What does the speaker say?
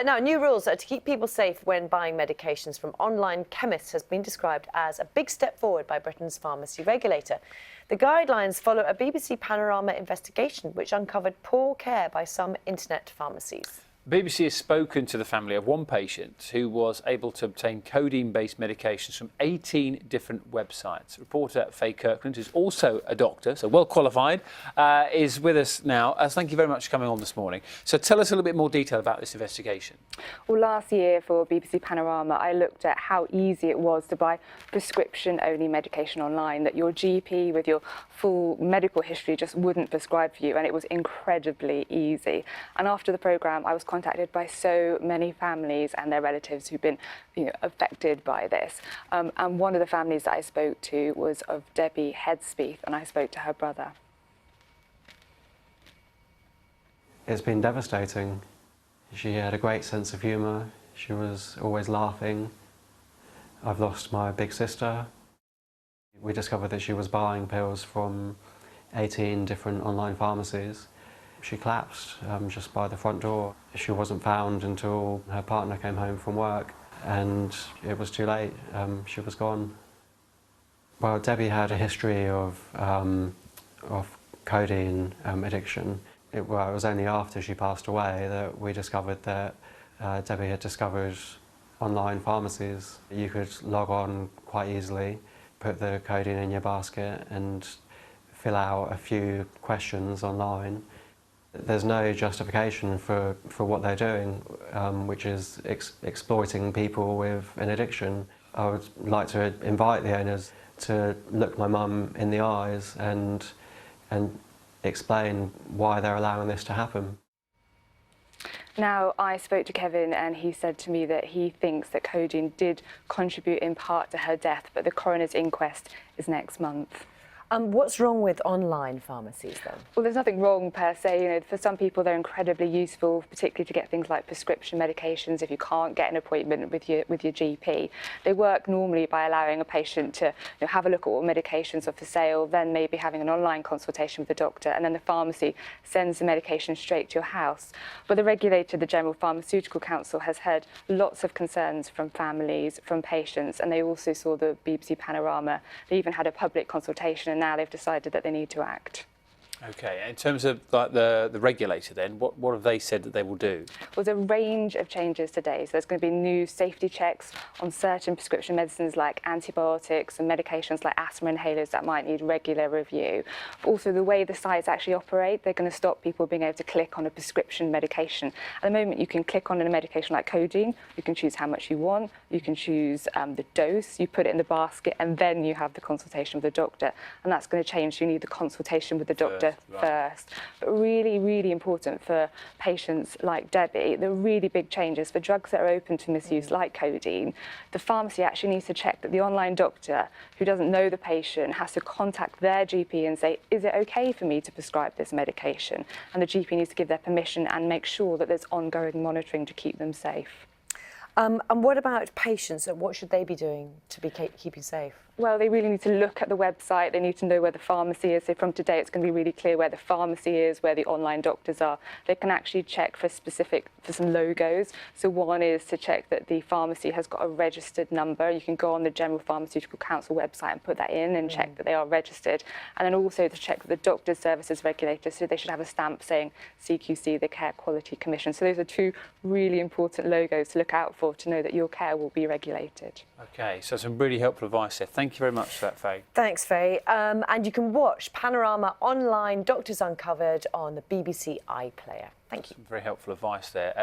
Now, new rules to keep people safe when buying medications from online chemists has been described as a big step forward by Britain's pharmacy regulator. The guidelines follow a BBC Panorama investigation which uncovered poor care by some internet pharmacies. BBC has spoken to the family of one patient who was able to obtain codeine-based medications from 18 different websites. Reporter Faye Kirkland, who's also a doctor, so well qualified, is with us now. Thank you very much for coming on this morning. So tell us a little bit more detail about this investigation. Well, last year for BBC Panorama, I looked at how easy it was to buy prescription-only medication online, that your GP with your full medical history just wouldn't prescribe for you, and it was incredibly easy. And after the programme, I was contacted by so many families and their relatives who've been affected by this. And one of the families that I spoke to was of Debbie Headspeeth, and I spoke to her brother. It's been devastating. She had a great sense of humour. She was always laughing. I've lost my big sister. We discovered that she was buying pills from 18 different online pharmacies. She collapsed just by the front door. She wasn't found until her partner came home from work, and it was too late. She was gone. Well, Debbie had a history of codeine addiction. It was only after she passed away that we discovered that Debbie had discovered online pharmacies. You could log on quite easily, put the codeine in your basket and fill out a few questions online. There's no justification for what they're doing, which is exploiting people with an addiction. I would like to invite the owners to look my mum in the eyes and explain why they're allowing this to happen. Now, I spoke to Kevin and he said to me that he thinks that codeine did contribute in part to her death, but the coroner's inquest is next month. What's wrong with online pharmacies then? Well, there's nothing wrong per se. For some people they're incredibly useful, particularly to get things like prescription medications if you can't get an appointment with your GP. They work normally by allowing a patient to have a look at what medications are for sale, then maybe having an online consultation with the doctor, and then the pharmacy sends the medication straight to your house. But the regulator, the General Pharmaceutical Council, has heard lots of concerns from families, from patients, and they also saw the BBC Panorama. They even had a public consultation, and now they've decided that they need to act. Okay, in terms of like the regulator then, what have they said that they will do? Well, there's a range of changes today. So there's going to be new safety checks on certain prescription medicines like antibiotics and medications like asthma inhalers that might need regular review. But also the way the sites actually operate, they're going to stop people being able to click on a prescription medication. At the moment, you can click on a medication like codeine, you can choose how much you want, you can choose the dose, you put it in the basket, and then you have the consultation with the doctor. And that's going to change. So you need the consultation with the doctor first. But really, really important for patients like Debbie, the really big changes for drugs that are open to misuse like codeine. The pharmacy actually needs to check that the online doctor, who doesn't know the patient, has to contact their GP and say, is it okay for me to prescribe this medication? And the GP needs to give their permission and make sure that there's ongoing monitoring to keep them safe. And what about patients? What should they be doing to be keeping safe? Well, they really need to look at the website. They need to know where the pharmacy is. So from today, it's going to be really clear where the pharmacy is, where the online doctors are. They can actually check for some logos. So one is to check that the pharmacy has got a registered number. You can go on the General Pharmaceutical Council website and put that in and check that they are registered. And then also to check that the Doctors' Services Regulator, so they should have a stamp saying CQC, the Care Quality Commission. So those are two really important logos to look out for to know that your care will be regulated. Okay, so some really helpful advice there. Thank you very much for that, Faye. Thanks, Faye. And you can watch Panorama online, Doctors Uncovered on the BBC iPlayer. Thank you. Some very helpful advice there.